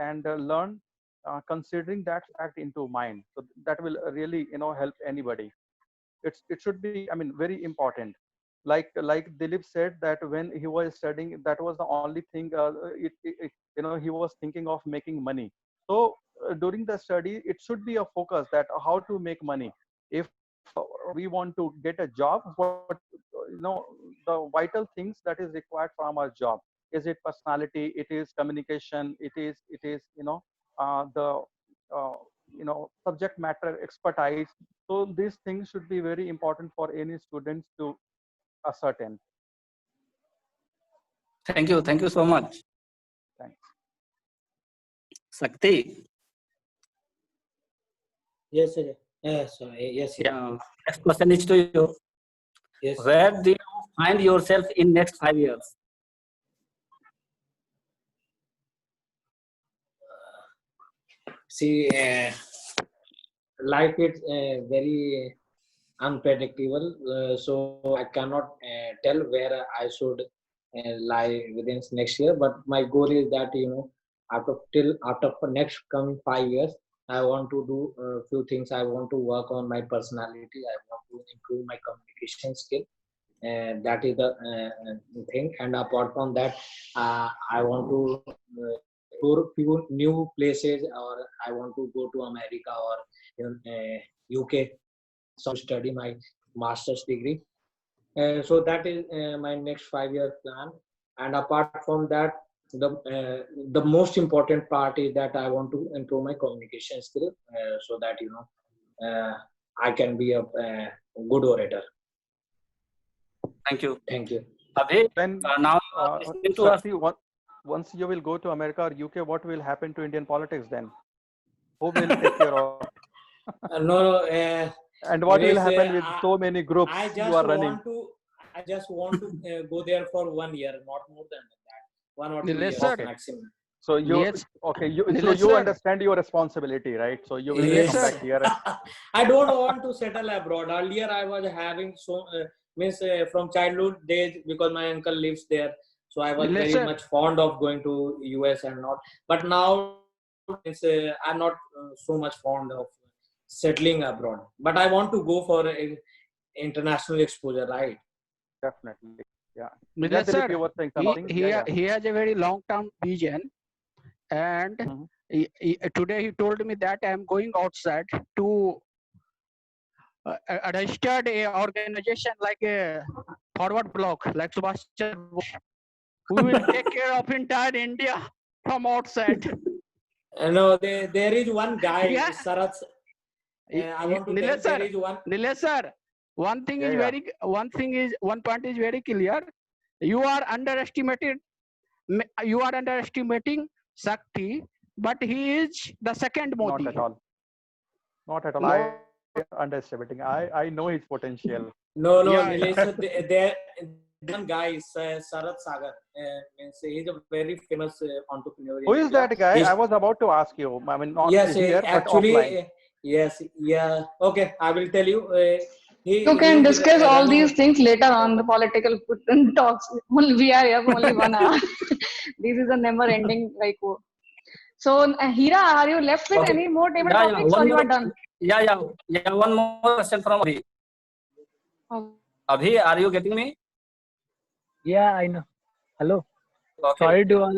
and learn considering that fact into mind. So that will really help anybody. It should be, I mean, very important. Like Dilip said, that when he was studying, that was the only thing, he was thinking of making money. So during the study, it should be a focus that how to make money. If we want to get a job, what the vital things that is required from our job, is it personality, it is communication, it is the uh, subject matter expertise. So these things should be very important for any students to ascertain. Thank you so much. Thanks. Sakti. Yes, sir. Sorry. Yes, sir. Yeah. Next question is to you. Yes. Where do you find yourself in next 5 years? See, life is very unpredictable, so I cannot tell where I should lie within next year. But my goal is that after next coming 5 years, I want to do a few things. I want to work on my personality. I want to improve my communication skill, and that is the thing. And apart from that, I want to tour few new places, or I want to go to America or UK, study my master's degree. So that is my next 5 year plan. And apart from that, the most important part is that I want to improve my communication skill, so that I can be a good orator. Thank you. Thank you. Abhi, Then now you are listening to us. Sakti, once you will go to America or UK, what will happen to Indian politics then? Who will take care of? No, And what will Nilesh, happen with so many groups I you just are running? want to go there for 1 year, not more than that. 1 or 2 Nilesh years sir. maximum. So you Yes. okay? So Nilesh you sir. understand your responsibility, right? So you will Nilesh come sir. back here. I don't want to settle abroad. Earlier, I was having from childhood days, because my uncle lives there. So I was Nilesh very sir. much fond of going to US and not. But now, I'm not so much fond of settling abroad. But I want to go for international exposure, right? Definitely, yeah. Yeah, Nilesh Dilip, you sir, were saying he, something. he, Yeah, he has a very long-term vision, and Mhm. today he told me that I am going outside to registered a organization like a forward block, like Subhash Chandra Bose. We will take care of entire India from outside. No, there is one guy, Yeah. Sarat. I want to tell Nilesh there sir, is one. Nilesh sir, one thing is Yeah, yeah. one point is very clear. You are underestimating Shakti, but he is the second Not Modi. at all. Not at all. No, I underestimating. I know his potential. no, Yeah, Nilesh, there one guy is Sarat Sagar. Means he's a very famous entrepreneur in Who is India. that guy? He's, I was about to ask you. I mean, not yes, here, but actually, offline. yes, yeah. Okay, I will tell you. You He can is discuss all running. these things later on the Okay. political talks. We are here for only 1 hour. This is a never ending like. So Hira, are you left with Okay. any more table Yeah, topics or one you are more. done? Yeah. One more question from Abhi. Oh. Abhi, are you getting me? Yeah, I know. Hello. Okay. Sorry to all,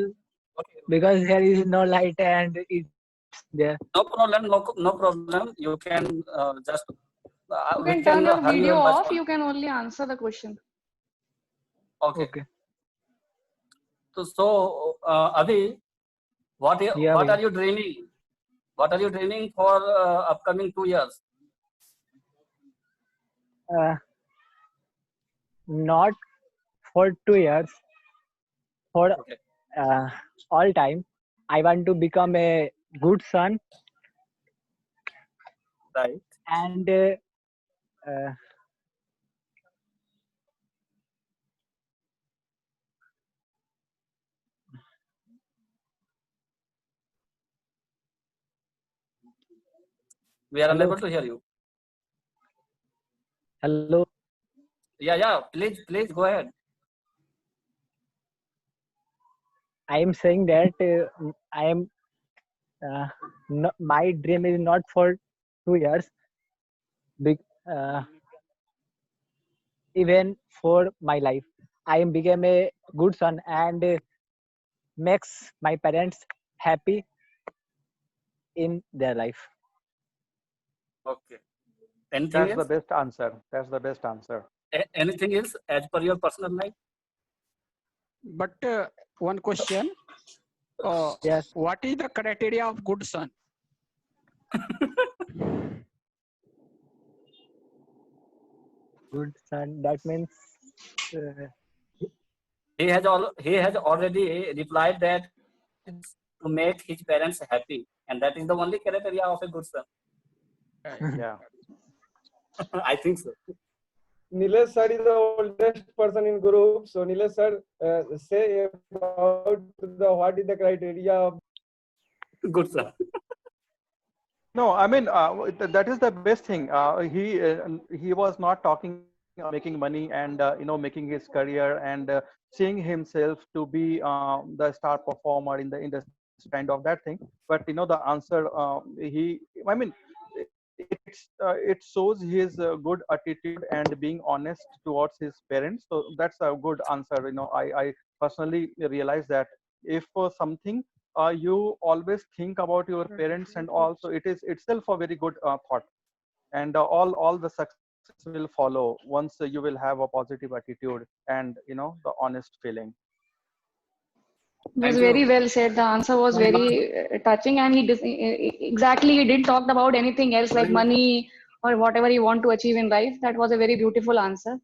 Okay. because there is no light and it's there. No problem. No problem. You can just. You We can turn can your hurry video on much off. more. You can only answer the question. Okay. Okay. So Abhi, what Yeah, are bhaiya. you dreaming? What are you dreaming for upcoming 2 years? Not for 2 years, for Okay. all time. I want to become a good son, Right. and We are hello, unable to hear you. hello. Yeah. Please go ahead. I am saying that I am no, my dream is not for 2 years. Big, uh, even for my life, I am become a good son and makes my parents happy in their life. Okay. Anything That's the else? best answer. That's the best answer. Anything else as per your personal life? But one question: Yes, what is the criteria of good son? good son. That means uh, He has already replied that to make his parents happy, and that is the only criteria of a good son. Yeah. I think so. Nilesh sir is the oldest person in group. So Nilesh sir, say about what is the criteria of Good son. No, I mean that is the best thing. He was not talking making money and making his career and seeing himself to be the star performer in the industry, kind of that thing. But the answer I mean, it shows his good attitude and being honest towards his parents. So that's a good answer. I personally realize that if something you always think about your parents, and also it is itself a very good thought, and all the success will follow once you will have a positive attitude and the honest feeling. It was Thank very you. well said. The answer was My very last, touching, and exactly he didn't talk about anything else like money or whatever you want to achieve in life. That was a very beautiful answer.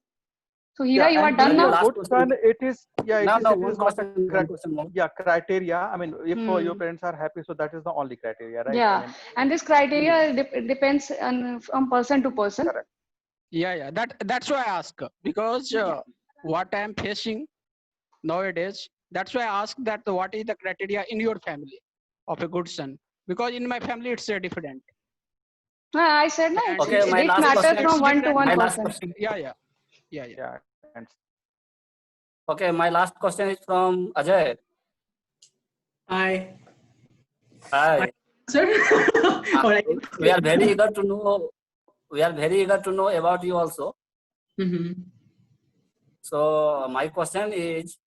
So Yeah, Hira, you are and done being Rajiv, a now? last good son, question. it is, yeah, No, no, it is not a one question more. criteria. I mean, if your Hmm. parents are happy, so that is the only criteria, right? I Yeah, mean, and this criteria depends on from person to person. correct. Yeah. That's why I ask, because Yeah. what I am facing nowadays. That's why I ask that what is the criteria in your family of a good son? Because in my family it's different, I said no, and Okay, my it last matters question. from one to different. one My But last person. question. yeah. Yeah, and Okay, my last question is from Ajay. I Hi. sir. Uh, Or I can we are very eager to know. We are very eager to know about you also. Mhm. So my question is,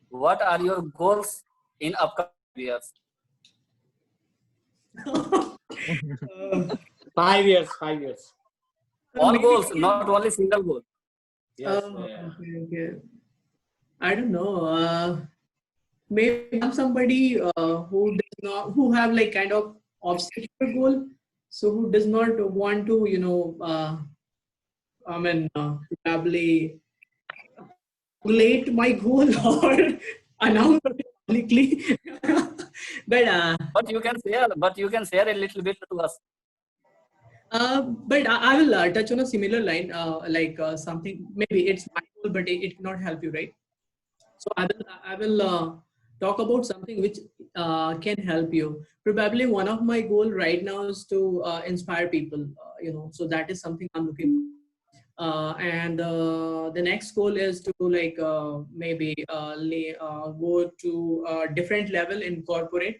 what are your goals in upcoming years? Uh, 5 years, 5 years. All Maybe goals, not only single goal. Yes. okay. I don't know. Maybe I'm somebody who does not, who have like kind of obstacle goal. So who does not want to, probably late my goal or announce it publicly. but But you can share a little bit to us. I will touch on a similar line, something maybe it's my goal, but it cannot help you, right? So I will talk about something which can help you. Probably one of my goal right now is to inspire people. So that is something I'm looking for. And the next goal is to go to a different level in corporate,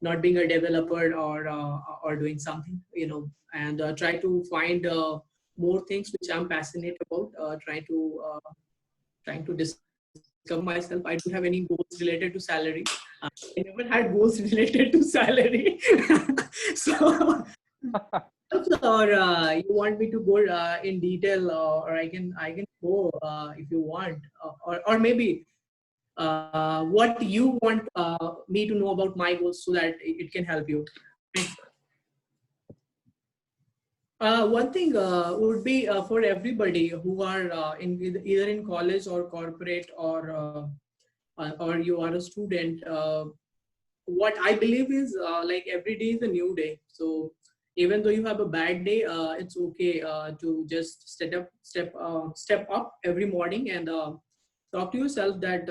not being a developer or doing something, and try to find more things which I'm passionate about. Trying to discover myself. I don't have any goals related to salary. I never had goals related to salary. So or you want me to go in detail, or I can go if you want, or maybe what you want me to know about my goals so that it can help you. One thing would be for everybody who are in either in college or corporate, or you are a student. What I believe is like every day is a new day. So even though you have a bad day, it's okay to just step up every morning and talk to yourself that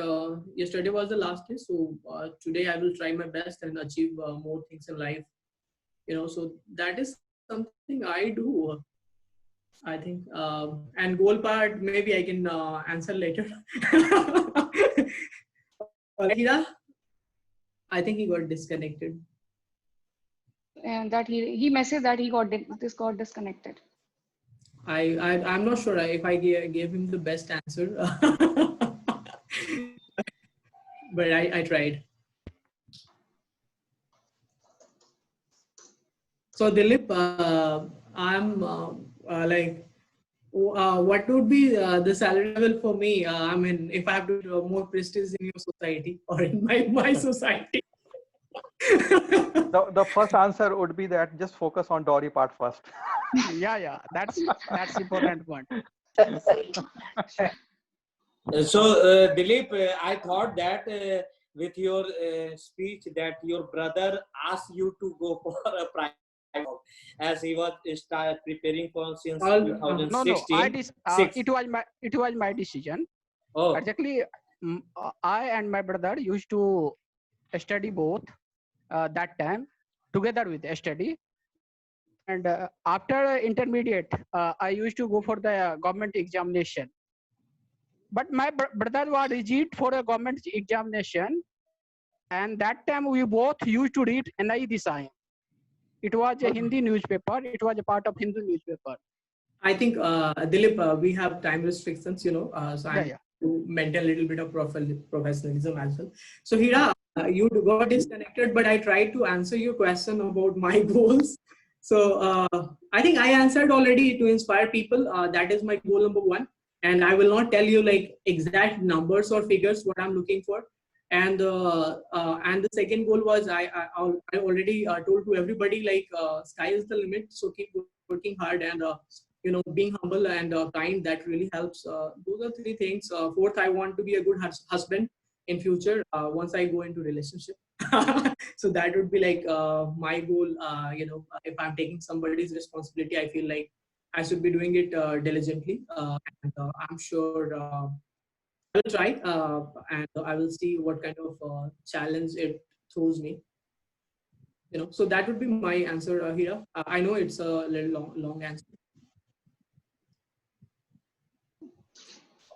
yesterday was the last day. So today I will try my best and achieve more things in life. So that is something I do. I think, and goal part maybe I can answer later. Hira, I think he got disconnected. that he messaged that he got got disconnected. I'm not sure if I gave him the best answer, but I tried. So Dilip, I'm like, what would be the salary level for me? I mean, if I have to do more prestige in your society or in my society. The first answer would be that just focus on Dory part first. Yeah, that's important point. So, Dilip, I thought that with your speech that your brother asked you to go for a private job as he was preparing for since No, 2016. It was my decision. Oh, Actually, I and my brother used to study both that time together with study. And after intermediate, I used to go for the government examination. But my brother was rigid for a government examination. And that time we both used to read NI Design. It was a Hindi newspaper. It was a part of Hindu newspaper. I think, Dilip, we have time restrictions, so I'm to maintain a little bit of professionalism as well. So Hira, you got disconnected, but I tried to answer your question about my goals. So I think I answered already, to inspire people. That is my goal number one. And I will not tell you like exact numbers or figures what I'm looking for. And the second goal was I already told to everybody, like sky is the limit. So keep working hard and being humble and kind. That really helps. Those are three things. Fourth, I want to be a good husband in future once I go into relationship. So that would be like my goal. If I'm taking somebody's responsibility, I feel like I should be doing it diligently. And I'm sure I will try, and I will see what kind of challenge it throws me. So that would be my answer, Hira. I know it's a little long answer.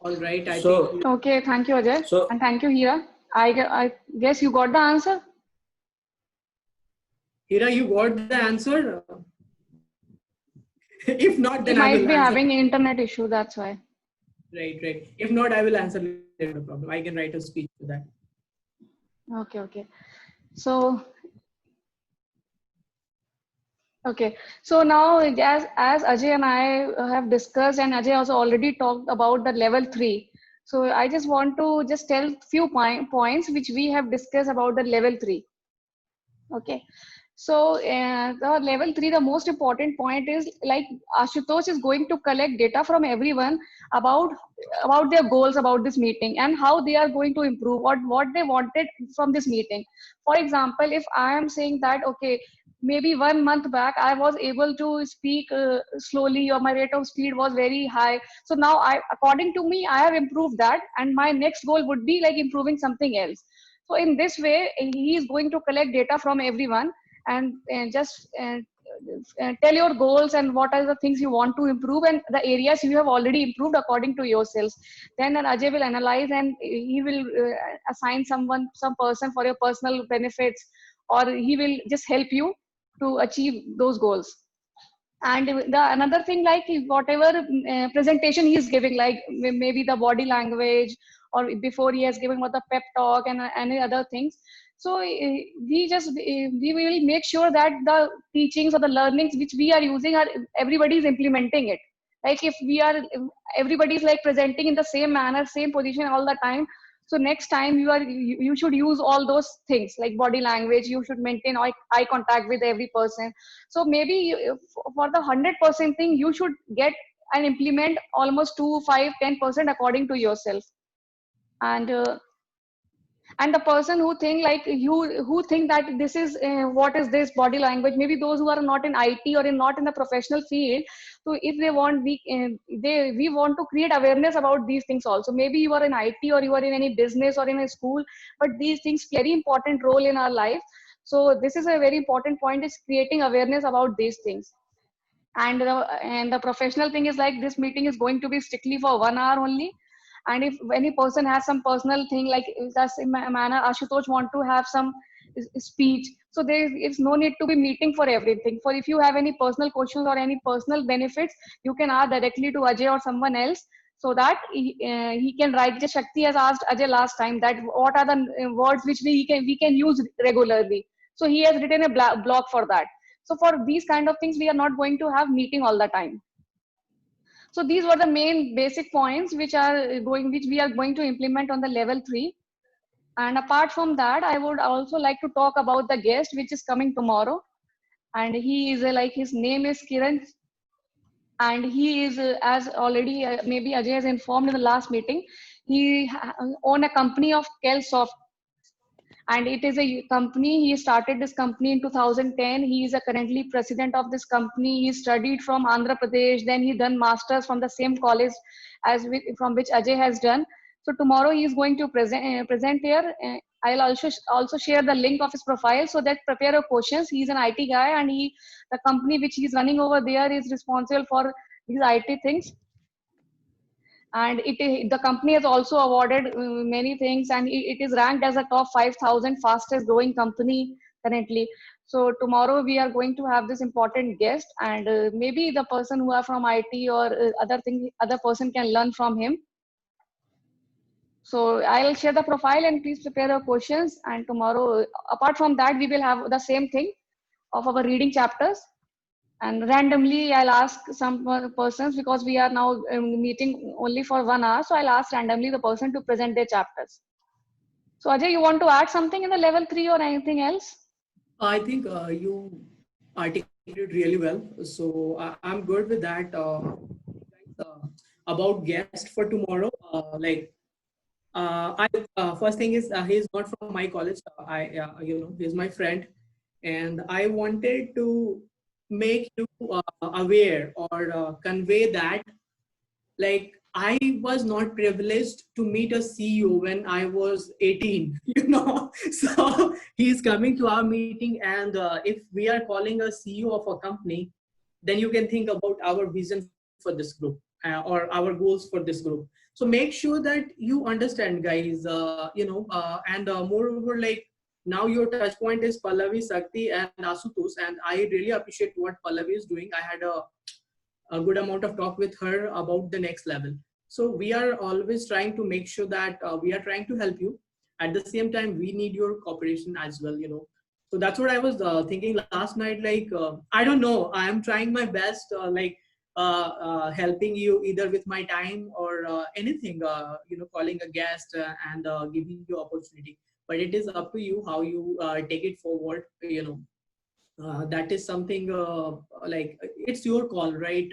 All right. I think. Okay, thank you, Ajay, and thank you, Hira. I guess you got the answer. Hira, you got the answer. If not, then He I will might be answer. having an internet issue. That's why. Right. If not, I will answer later. No problem. I can write a speech for that. Okay. So now, as Ajay and I have discussed, and Ajay also already talked about the level 3. So I just want to just tell few points which we have discussed about the level 3. Okay. So the level 3, the most important point is like Ashutosh is going to collect data from everyone about their goals about this meeting and how they are going to improve, what they wanted from this meeting. For example, if I am saying that, okay, maybe 1 month back I was able to speak slowly, or my rate of speed was very high. So now according to me, I have improved that, and my next goal would be like improving something else. So in this way, he is going to collect data from everyone and just tell your goals and what are the things you want to improve and the areas you have already improved according to yourselves. Then Ajay will analyze and he will assign some person for your personal benefits, or he will just help you to achieve those goals. And another thing, like whatever presentation he is giving, like maybe the body language, or before he has given what the pep talk and any other things. So we will make sure that the teachings or the learnings which we are using are everybody is implementing it. Like if everybody is like presenting in the same manner, same position all the time. So next time you should use all those things like body language. You should maintain eye contact with every person. So maybe for the 100% thing, you should get and implement almost 2, 5, 10% according to yourself. And the person who think like who think that this is what is this body language, maybe those who are not in IT or not in the professional field. So if they want, we want to create awareness about these things also. Maybe you are in IT or you are in any business or in a school, but these things play very important role in our life. So this is a very important point, is creating awareness about these things. And the professional thing is like this meeting is going to be strictly for 1 hour only. And if any person has some personal thing, like that's in manner Ashutosh want to have some speech. So there is no need to be meeting for everything. For if you have any personal questions or any personal benefits, you can ask directly to Ajay or someone else, so that he can write. Just Shakti has asked Ajay last time that what are the words which we can use regularly. So he has written a blog for that. So for these kind of things, we are not going to have meeting all the time. So these were the main basic points which we are going to implement on the level 3. And apart from that, I would also like to talk about the guest which is coming tomorrow. And he is his name is Kiran. And he is, as already maybe Ajay has informed in the last meeting, he own a company of Kelsoft. And it is a company, he started this company in 2010. He is currently president of this company. He studied from Andhra Pradesh, then he done masters from the same college from which Ajay has done. So tomorrow he is going to present here. I'll also share the link of his profile, so that prepare your questions. He's an IT guy, and the company which he's running over there is responsible for these IT things. And the company has also awarded many things, and it is ranked as a top 5,000 fastest growing company currently. So tomorrow we are going to have this important guest, and maybe the person who are from IT or other person can learn from him. So I'll share the profile, and please prepare your questions. And tomorrow, apart from that, we will have the same thing of our reading chapters. And randomly, I'll ask some persons, because we are now meeting only for 1 hour. So I'll ask randomly the person to present their chapters. So Ajay, you want to add something in the level 3 or anything else? I think you articulated really well. So I'm good with that. About guest for tomorrow, first thing is he's not from my college. He's my friend, and I wanted to make you aware or convey that, like, I was not privileged to meet a CEO when I was 18, So he's coming to our meeting, and if we are calling a CEO of a company, then you can think about our vision for this group or our goals for this group. So make sure that you understand, guys, and moreover, like, now your touch point is Pallavi, Sakti, and Asutosh, and I really appreciate what Pallavi is doing. I had a good amount of talk with her about the next level. So we are always trying to make sure that we are trying to help you. At the same time, we need your cooperation as well, So that's what I was thinking last night. Like, I don't know, I am trying my best, helping you either with my time or anything, calling a guest and giving you opportunity. But it is up to you how you take it forward, that is something like, it's your call, right?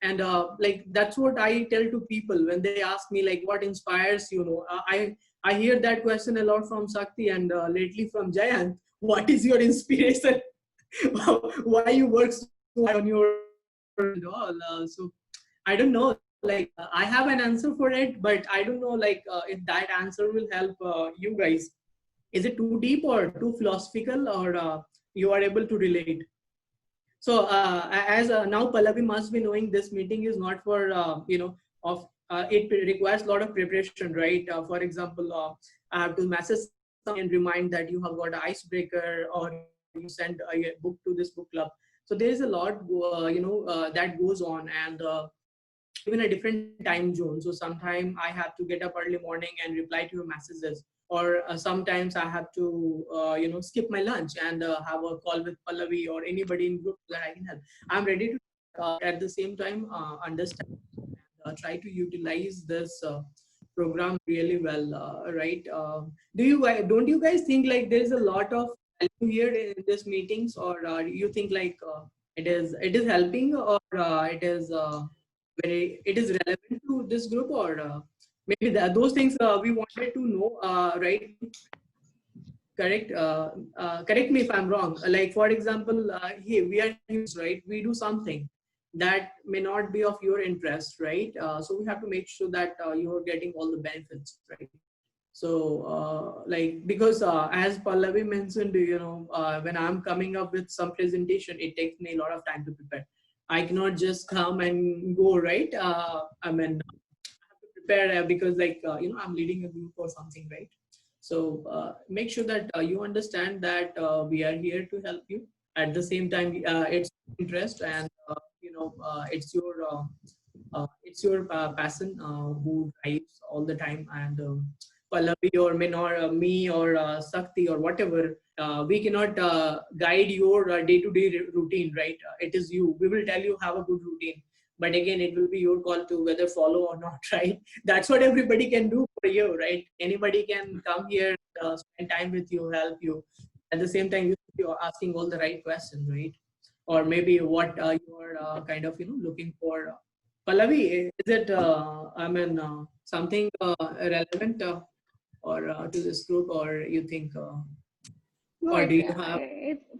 And like, that's what I tell to people when they ask me, like, what inspires you. I hear that question a lot from Sakti, and lately from Jayant. What is your inspiration? Why you work so hard on your so I don't know, like, I have an answer for it, but I don't know, like, if that answer will help you guys. Is it too deep or too philosophical, or you are able to relate? So as now Pallavi must be knowing, this meeting is not for it requires a lot of preparation, right? For example, I have to message and remind that you have got an icebreaker, or you send a book to this book club. So there is a lot that goes on, and even a different time zone. So sometimes I have to get up early morning and reply to your messages, or sometimes I have to skip my lunch and have a call with Pallavi or anybody in group that I can help. I'm ready to at the same time understand and try to utilize this program really well, right? Don't you guys think like there is a lot of value here in these meetings, or you think like it is helping, or it is relevant to this group, or maybe those things we wanted to know, right? Correct. Correct me if I'm wrong. Like, for example, here we are right. We do something that may not be of your interest, right? So we have to make sure that you are getting all the benefits, right? So, like, because as Pallavi mentioned, when I'm coming up with some presentation, it takes me a lot of time to prepare. I cannot just come and go, right? I mean, I have to prepare because, like, I'm leading a group or something, right? So make sure that you understand that we are here to help you. At the same time, it's interest, and it's your passion who drives all the time. And Pallavi or me or Sakti or whatever, we cannot guide your day-to-day routine, right? It is you. We will tell you have a good routine, but again, it will be your call to whether follow or not, right? That's what everybody can do for you, right? Anybody can come here, spend time with you, help you. At the same time, you're asking all the right questions, right? Or maybe what you are kind of looking for. Pallavi, is it something relevant or to this group, or you think, No, or do you have?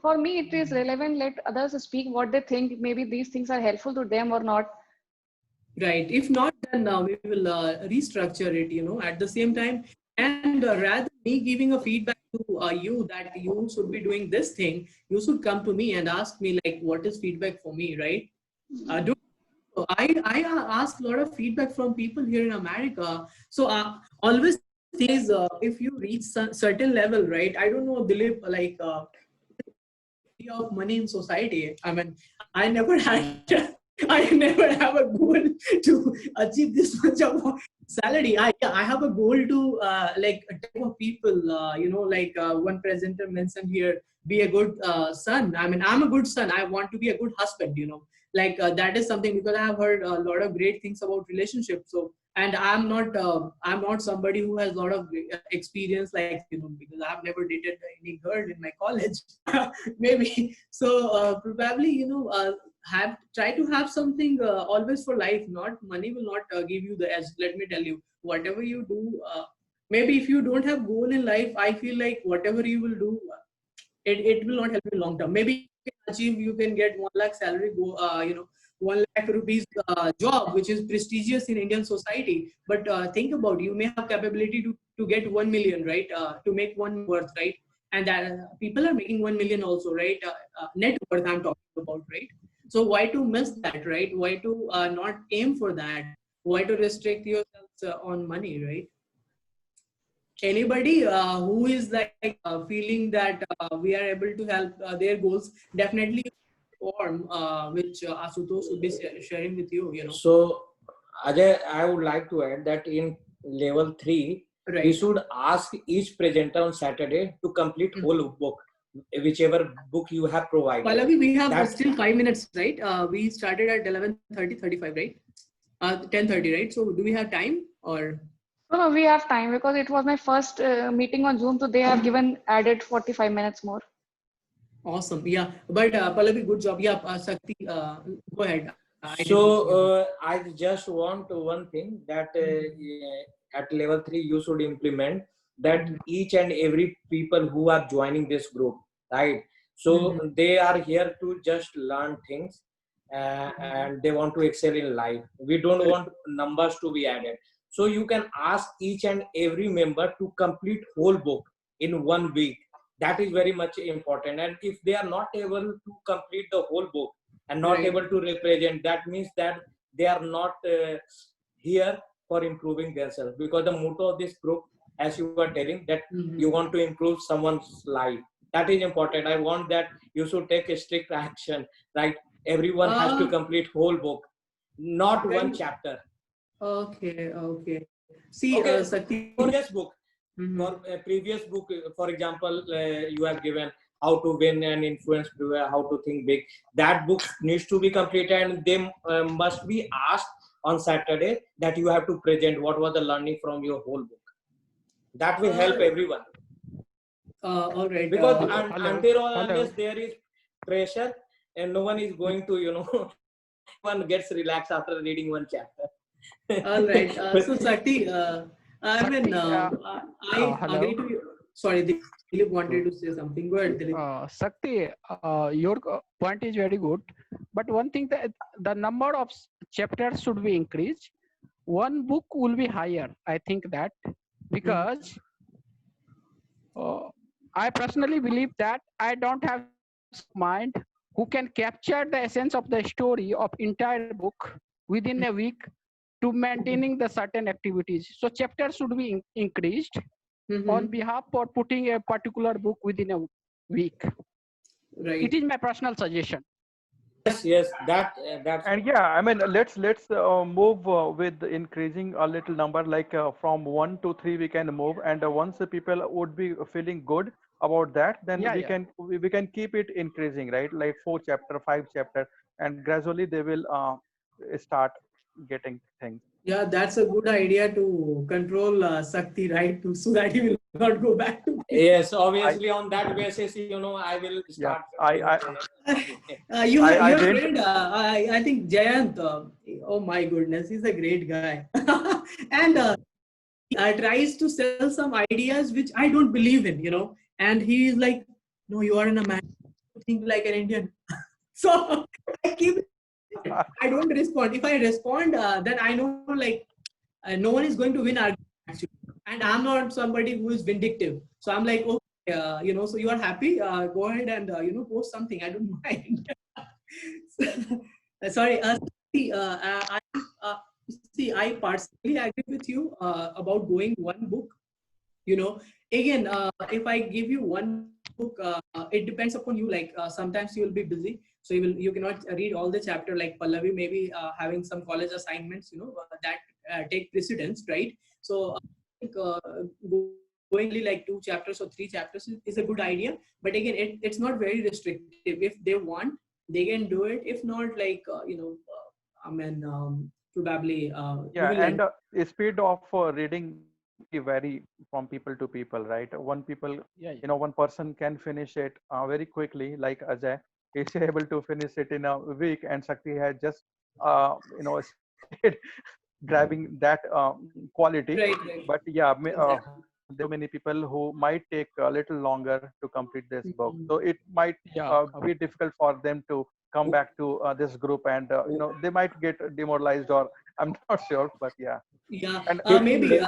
for me, it is relevant. Let others speak what they think. Maybe these things are helpful to them or not. Right. If not, then we will restructure it, at the same time. And rather me giving a feedback to you that you should be doing this thing, you should come to me and ask me like, what is feedback for me, right? Do I ask a lot of feedback from people here in America. So always says if you reach certain level, right? I don't know, Dilip, like of money in society. I mean, I never had. I never have a goal to achieve this much of salary. I have a goal to like a type of people. Like one presenter mentioned here, be a good son. I mean, I'm a good son. I want to be a good husband. Like that is something, because I have heard a lot of great things about relationships. So, and I'm not somebody who has a lot of experience, like because I've never dated any girl in my college. Maybe so. Probably have try to have something always for life. Not money will not give you the edge. Let me tell you, whatever you do, maybe if you don't have goal in life, I feel like whatever you will do, it will not help you long term. Maybe you can achieve, you can get 1 lakh salary, go 1 lakh rupees job, which is prestigious in Indian society. But think about, you may have capability to get 1 million, right? To make one worth, right? And that people are making 1 million also, right? Net worth I'm talking about, right? So why to miss that, right? Why to not aim for that? Why to restrict yourselves on money, right? Anybody who is like feeling that we are able to help their goals, definitely form which Asutosh would be sharing with you. So, Ajay, I would like to add that in level 3, we Right. should ask each presenter on Saturday to complete whole book, whichever book you have provided. Pallavi, we have That- still 5 minutes, right? We started at 11:35, right? 10:30, right? So do we have time or? No, we have time because it was my first meeting on Zoom, so they have given added 45 minutes more. Awesome. Yeah. But Pallavi, good job. Yeah. Sakti, go ahead. I just want one thing that at level 3 you should implement that each and every people who are joining this group, right? So they are here to just learn things and they want to excel in life. We don't want numbers to be added. So you can ask each and every member to complete whole book in 1 week. That is very much important. And if they are not able to complete the whole book and not Right. able to represent, that means that they are not here for improving themselves. Because the motto of this group, as you were telling, that you want to improve someone's life. That is important. I want that you should take a strict action, right? Everyone has to complete whole book, not one chapter. Okay. Okay. See, Okay, Sakti. for this book, for a previous book, for example, you have given how to win and influence, how to think big. That book needs to be completed, and they must be asked on Saturday that you have to present what was the learning from your whole book. That will help everyone. All right. Because until or hello. unless there is pressure, and no one is going to, one gets relaxed after reading one chapter. All right. So Sakti, I mean, I hello. agree to you. Sorry, Dilip wanted to say something. Go ahead, Dilip. Sakti, your point is very good, but one thing, that the number of chapters should be increased. One book will be higher, I think that, because I personally believe that I don't have mind who can capture the essence of the story of entire book within a week to maintaining the certain activities. So chapters should be increased. on behalf for putting a particular book within a week. Right. It is my personal suggestion. Yes, that's And yeah, I mean, let's move with increasing a little number, like from 1 to 3 we can move, and once the people would be feeling good about that, then Yeah, we yeah. can we can keep it increasing, right? Like 4 chapter, 5 chapter, and gradually they will start getting things. Yeah, that's a good idea to control Sakti, right? So that he will not go back to. yes. I Obviously, on that basis, I will yeah start. Your didn't. friend, I think Jayant. Oh my goodness, he's a great guy, and tries to sell some ideas which I don't believe in. And he is like, "No, you are in a man. Think like an Indian." So I keep. I don't respond. If I respond, then I know like no one is going to win argument actually, and I'm not somebody who is vindictive. So I'm like, okay, so you are happy? Go ahead and post something. I don't mind. Sorry. I personally agree with you about going one book. Again, if I give you one book, it depends upon you. Like sometimes you will be busy, so you cannot read all the chapter. Like Pallavi, maybe having some college assignments, that take precedence, right? So I think going only like 2 chapters or 3 chapters is a good idea. But again, it's not very restrictive. If they want, they can do it. If not, like I mean, probably you Yeah, will and end. speed of reading would be vary from people to people, right? One people, Yeah, yeah. one person can finish it very quickly, like Ajay. He's able to finish it in a week, and Shakti has just, started grabbing that quality. Right, right. But yeah, Exactly. there are many people who might take a little longer to complete this book. Mhm. So it might Yeah. be difficult for them to come back to this group, and they might get demoralized, or I'm not sure, but yeah. Yeah, And maybe It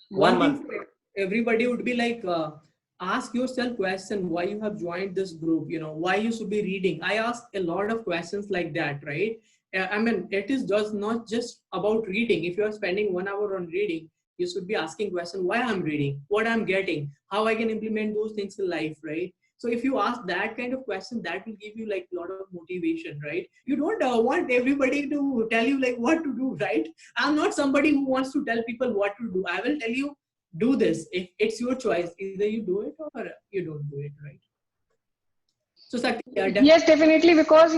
one one thing month. for everybody would be like, ask yourself question why you have joined this group. Why you should be reading. I ask a lot of questions like that, right? I mean, it is just not just about reading. If you are spending 1 hour on reading, you should be asking question why I'm reading, what I'm getting, how I can implement those things in life, right? So if you ask that kind of question, that will give you like a lot of motivation, right? You don't want everybody to tell you like what to do, right? I'm not somebody who wants to tell people what to do. I will tell you, do this. If it's your choice, either you do it or you don't do it, right? So, Sakti, yeah, Yes, definitely. definitely, because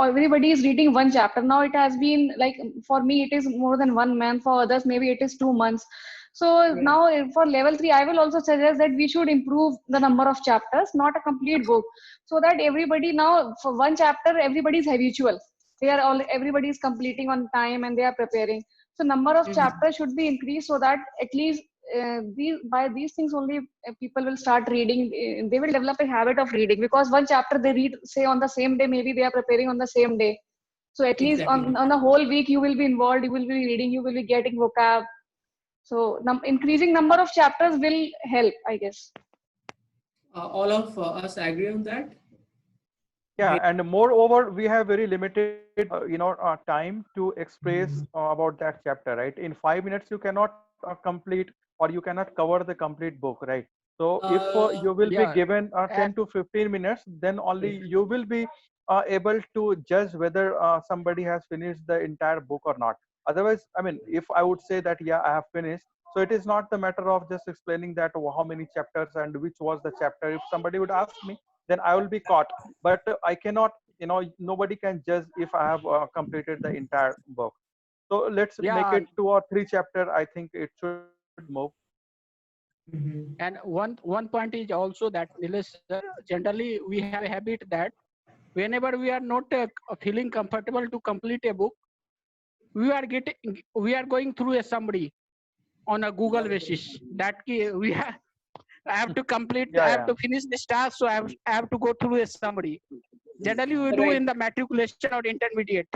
everybody is reading one chapter. Now it has been like, for me it is more than 1 month, for others maybe it is 2 months. So Right. now for level 3, I will also suggest that we should improve the number of chapters, not a complete book, so that everybody now for one chapter everybody is habitual. Everybody is completing on time and they are preparing. So number of Mhm. chapters should be increased, so that at least by these things only people will start reading. They will develop a habit of reading, because one chapter they read say on the same day, maybe they are preparing on the same day. So at least Exactly. on the whole week you will be involved, you will be reading, you will be getting vocab. So increasing number of chapters will help, I guess. All of us agree on that. yeah, Hey. and moreover, we have very limited, time to express about that chapter, right? In 5 minutes, you cannot complete, or you cannot cover the complete book, right? So if Uh, you will be Yeah. given 10 And to 15 minutes, then only you will be able to judge whether somebody has finished the entire book or not. Otherwise, I mean, if I would say that, yeah, I have finished, so it is not the matter of just explaining that how many chapters and which was the chapter. If somebody would ask me, then I will be caught. But I cannot, nobody can judge if I have completed the entire book. So let's make yeah, it 2 or 3 chapter. I think it should move. mhm. and one point is also that, Nilesh sir, generally we have a habit that whenever we are not feeling comfortable to complete a book, we are going through a summary on a Google basis. We have I have to complete, Yeah, I have yeah. to finish this task, so I have to go through a summary. Generally, we do Right. in the matriculation or intermediate.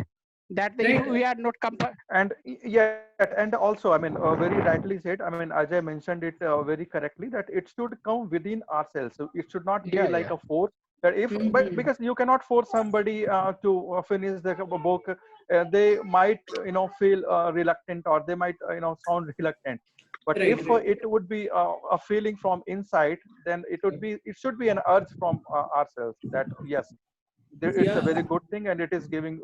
That if Right. we are not And yet, and also, I mean, very rightly said. I mean, Ajay mentioned it very correctly, that it should come within ourselves. So it should not be yeah, like yeah, a force. That if, but Mhm. because you cannot force somebody to finish the book, they might, feel reluctant, or they might, sound reluctant. But Right, if right. it would be a feeling from inside, then it should be an urge from ourselves that yes, it's a Yeah, very good thing and it is giving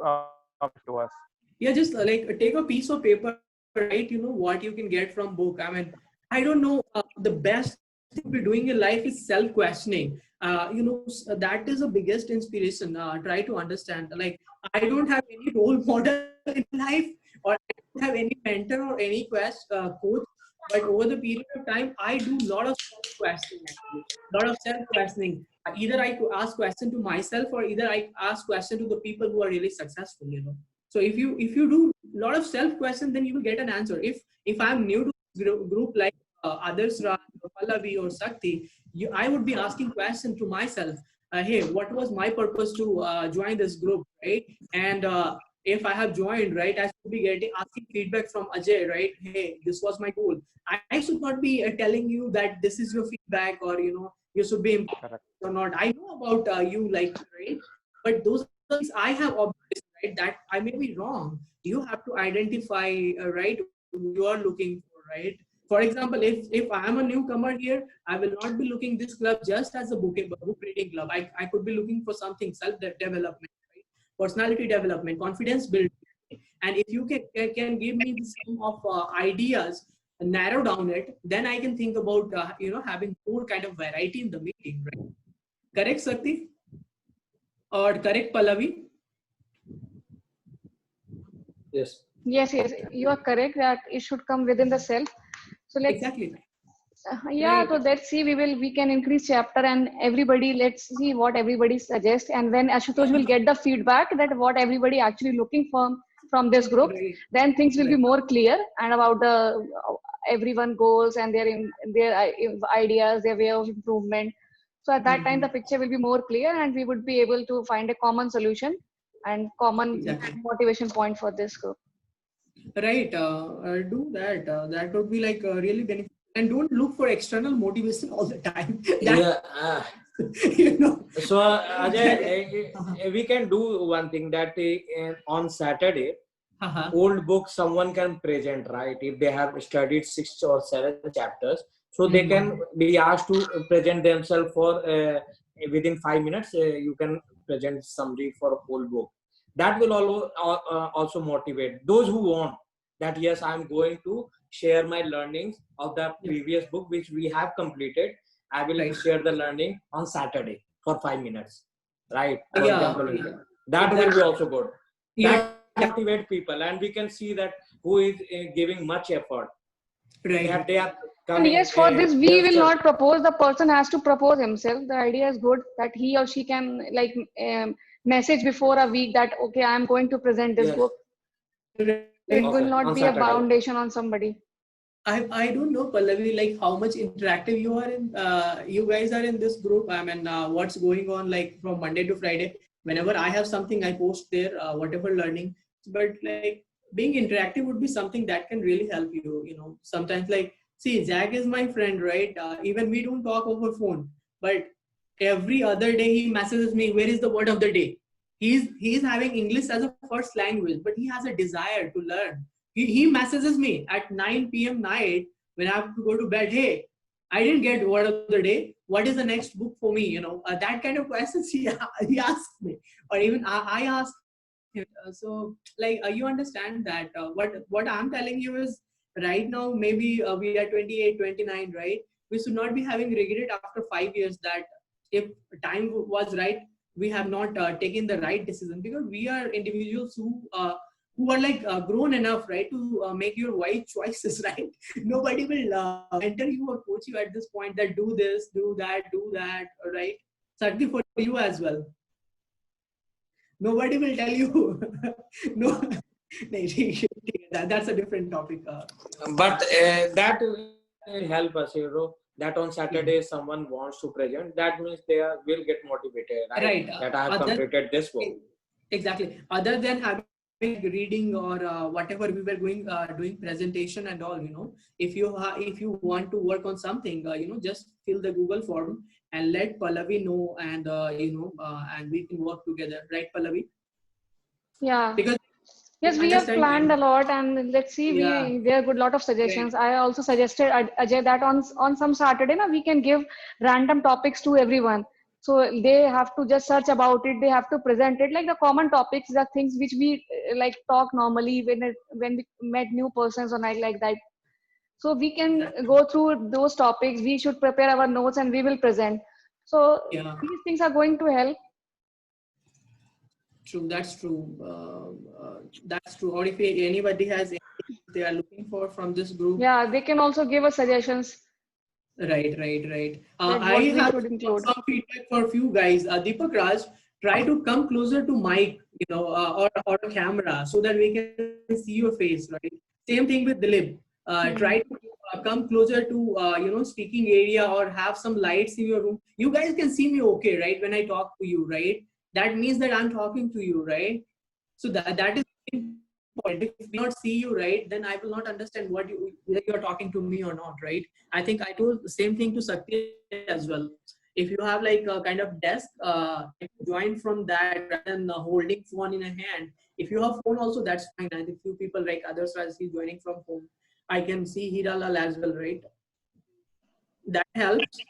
to us. yeah, just like take a piece of paper, write, what you can get from book. I mean, I don't know, the best thing we're doing in life is self-questioning. That is the biggest inspiration. Try to understand, like, I don't have any role model in life, or I don't have any mentor or any coach, but over the period of time, I do a lot of self-questioning, actually. Lot of self-questioning. Either I could ask question to myself, or either I ask question to the people who are really successful. So if you do a lot of self question, then you will get an answer. If I'm new to this group like others, Raj or Pallavi or Sakti, I would be asking question to myself. Hey, what was my purpose to join this group, right? And if I have joined, right, I should be asking feedback from Ajay, right? Hey, this was my goal. I should not be telling you that this is your feedback, or you should be Correct. or not. I know about you, like, right? But those things I have observed, right? That I may be wrong. You have to identify, right, what you are looking for, right? For example, if I am a newcomer here, I will not be looking this club just as a book reading club. I could be looking for something self development, right? Personality development, confidence building. And if you can give me some of ideas, narrow down it, then I can think about having more kind of variety in the meeting, right? Correct, Sakti? Or correct, Pallavi? Yes. Yes, yes, you are correct that it should come within the self. So let's Exactly. yeah, Right. so let's see. We can increase chapter and everybody. Let's see what everybody suggests, and then Ashutosh will get the feedback that what everybody actually looking for from this group. Right. Then things will be Right. more clear and about the everyone goals and their ideas, their way of improvement. So at that time, the picture will be more clear, and we would be able to find a common solution and common Exactly. motivation point for this group. Right. Do that. That would be like really beneficial. And don't look for external motivation all the time. That, Yeah. you know. So Ajay, we can do one thing that on Saturday, Uh-huh. old book someone can present, right? If they have studied 6 or 7 chapters, so they can be asked to present themselves for within 5 minutes. You can present summary for a whole book. That will also motivate those who want that. Yes, I'm going to share my learnings of the previous book which we have completed. I will Right. share the learning on Saturday for 5 minutes, right? For Yeah. example, that will be also good. Yeah. That motivate people, and we can see that who is giving much effort, Right. that they are And coming yes, for this, we will themselves. not propose. The person has to propose himself. The idea is good that he or she can like message before a week that, okay, I am going to present this Yes. book. It will Okay, not on be a Saturday. foundation on somebody. I don't know, Pallavi, like how much interactive you are in. You guys are in this group. I mean, what's going on like from Monday to Friday? Whenever I have something, I post there, whatever learning. But like being interactive would be something that can really help you. Sometimes like, see, Zach is my friend, right? Even we don't talk over phone, but every other day he messages me, where is the word of the day? He's having English as a first language, but he has a desire to learn. He messages me at 9 p.m. night when I have to go to bed. Hey, I didn't get word of the day. What is the next book for me? That kind of questions he asks me, or even I ask him. So like you understand that what I'm telling you is right now maybe we are 28, 29, right? We should not be having regret after 5 years that if time was right, we have not taken the right decision, because we are individuals who are like grown enough, right, to make your wise choices, right? Nobody will enter you or coach you at this point that do this, do that, right? Certainly for you as well. Nobody will tell you. No, that's a different topic. But that will help us, that on Saturday someone wants to present. That means will get motivated, right? Right. That I have completed this book. Exactly. Other than having reading or whatever we were doing presentation and all, if you want to work on something, just fill the Google form and let Pallavi know, and and we can work together, right, Pallavi? Yeah. Because Yes, we have planned a lot, and let's see. Yeah. There are good lot of suggestions. I also suggested Ajay that on some Saturday, na, we can give random topics to everyone. So they have to just search about it. They have to present it like the common topics, the things which we like talk normally when we met new persons or like that. So we can go through those topics. We should prepare our notes and we will present. So Yeah. these things are going to help. True, that's true. That's true. Or if anybody has anything they are looking for from this group, Yeah, they can also give us suggestions. right. Like I what we have should include. some feedback for a few guys. Deepak Raj, try to come closer to mic, or a camera so that we can see your face, right? Same thing with Dilip. Try to come closer to speaking area, or have some lights in your room. You guys can see me okay, right? When I talk to you, right? That means that I'm talking to you, right? So that is important. If we not see you, right, then I will not understand whether you're talking to me or not, right? I think I told the same thing to Sakti as well. If you have like a kind of desk, join from that rather than holding phone in a hand. If you have phone also, that's fine. And if few people like others are joining from home, I can see Hiralal as well, right? That helps.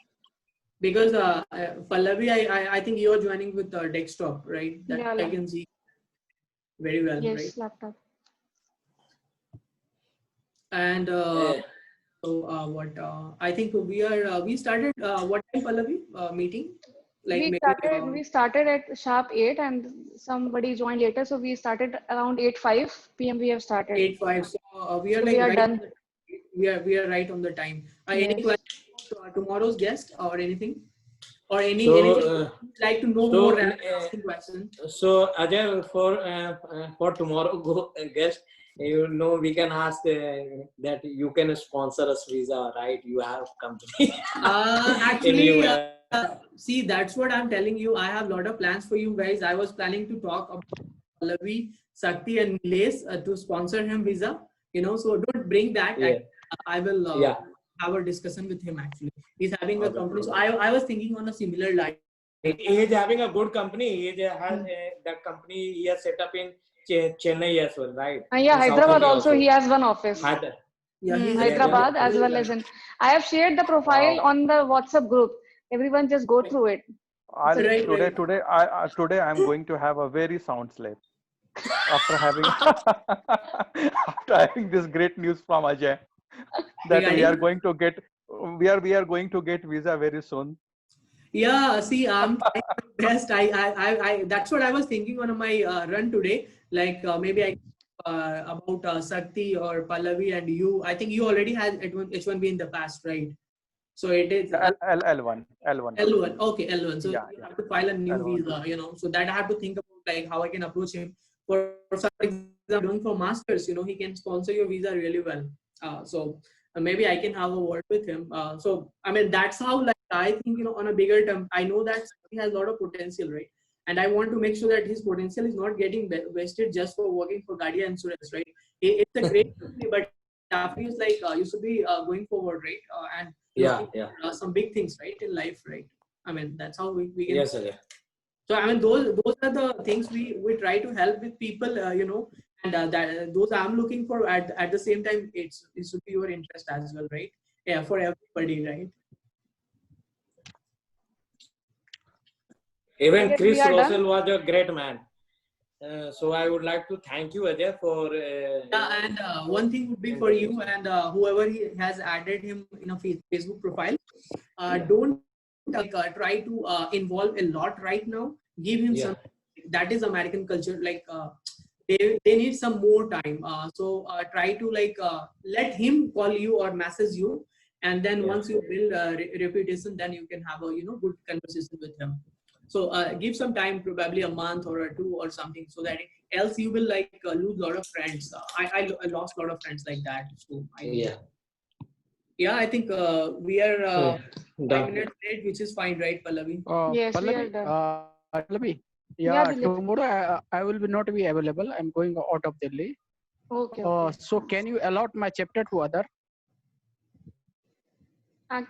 Because Pallavi, I think you are joining with desktop, right? That Yeah, I can see very well, right? yes, laptop. And so what I think we started what time, Pallavi, meeting? Like maybe We started at sharp 8 and somebody joined later. So we started around 8:05 p.m. We have started. 8:05. So we are So like we are right. done. We are right on the time. Any Yes. questions to tomorrow's guest or anything? Or anything So, you'd like to know more than asking questions? so Ajay, for tomorrow guest, we can ask that you can sponsor us visa, right? You have company. Actually, see, that's what I'm telling you. I have a lot of plans for you guys. I was planning to talk about Pallavi, Sakti, and Nilesh to sponsor him visa. So don't bring that. Yeah. I will Yeah. have a discussion with him. Actually, he's having a company. So I was thinking on a similar line. He is having a good company. He has that company he has set up in Chennai as well, right? Yeah, In South Hyderabad India also he has one office. Yeah, he's Hyderabad as well as in. I have shared the profile on the WhatsApp group. Everyone just go through it. Today I'm going to have a very sound sleep after having after having this great news from Ajay that we are going to get visa very soon. Yeah, see, I'm trying my best. I that's what I was thinking on my run today. Like maybe I about Sakti or Pallavi and you. I think you already had H1B in the past, right? So it is L1. Okay, L1. So yeah, you have to file a new L1. visa, So that I have to think about like how I can approach him. For example, doing for masters, he can sponsor your visa really well. So maybe I can have a word with him. So I mean that's how like I think on a bigger term. I know that he has a lot of potential, right? And I want to make sure that his potential is not getting wasted just for working for Gadia Insurance, right? It's a great company, but after is like you should be going forward, right? And some big things, right, in life, right? I mean that's how we can. Yes, sir. So I mean those are the things we try to help with people, and that those I'm looking for. At the same time, it should be your interest as well, right? Yeah, for everybody, right? Even Chris Russell was a great man. So I would like to thank you, Ajay, for. And one thing would be for you and whoever he has added him in a Facebook profile. Don't try to involve a lot right now. Give him some. That is American culture. Like they need some more time. So try to let him call you or message you, and then once you build a reputation, then you can have a good conversation with him. So give some time, probably a month or two or something, so that else you will lose a lot of friends. I lost a lot of friends like that. So I think we are 5 minutes late, which is fine, right, Pallavi? Yes, Pallavi, we are done. Pallavi, Yeah, tomorrow I will not be available. I'm going out of Delhi. Okay. So can you allot my chapter to other?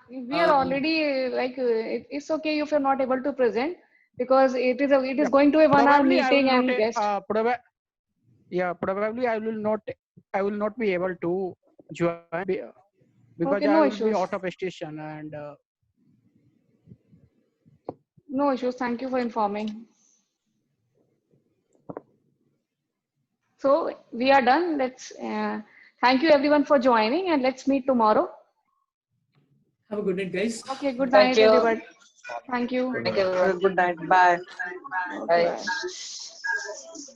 We are already it's okay if you're not able to present because it is going to a 1 hour meeting and guest. Yeah, probably I will not be able to join because Okay, I no will be issues. out of station and No issues. Thank you for informing. So we are done. Let's thank you everyone for joining, and let's meet tomorrow. Have a good night, guys. Okay, good Thank night, you. everybody. Thank you. Good Thank night. you, everyone. Good night. Bye. Okay, Bye. bye.